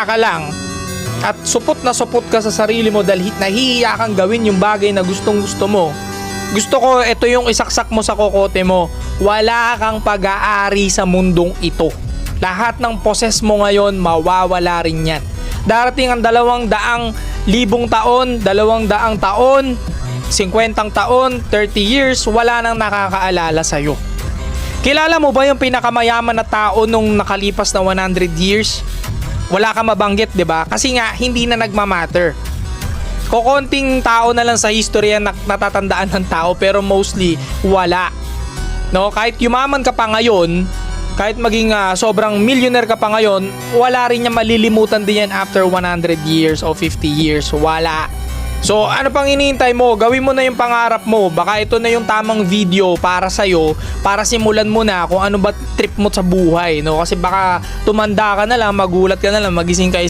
ka lang at supot na supot ka sa sarili mo dahil nahihiya kang gawin yung bagay na gustong gusto mo, gusto ko ito yung isaksak mo sa kokote mo. Wala kang pag-aari sa mundong ito. Lahat ng poses mo ngayon mawawala rin yan. Darating ang 200,000 taon, 200 taon, 50 taon, 30 years, wala nang nakakaalala sa'yo. Kilala mo ba yung pinakamayaman na tao nung nakalipas na 100 years? Wala ka mabanggit, 'di ba? Kasi nga hindi na nagmamatter. Kokonting tao na lang sa history na natatandaan ng tao, pero mostly wala. No, kahit yumaman ka pa ngayon, kahit maging sobrang millionaire ka pa ngayon, wala rin niya malilimutan din yan after 100 years o 50 years. Wala. So ano pang hinihintay mo? Gawin mo na yung pangarap mo. Baka ito na yung tamang video para sa'yo, para simulan mo na kung ano ba trip mo sa buhay, no? Kasi baka tumanda ka na lang, magulat ka na lang, magising ka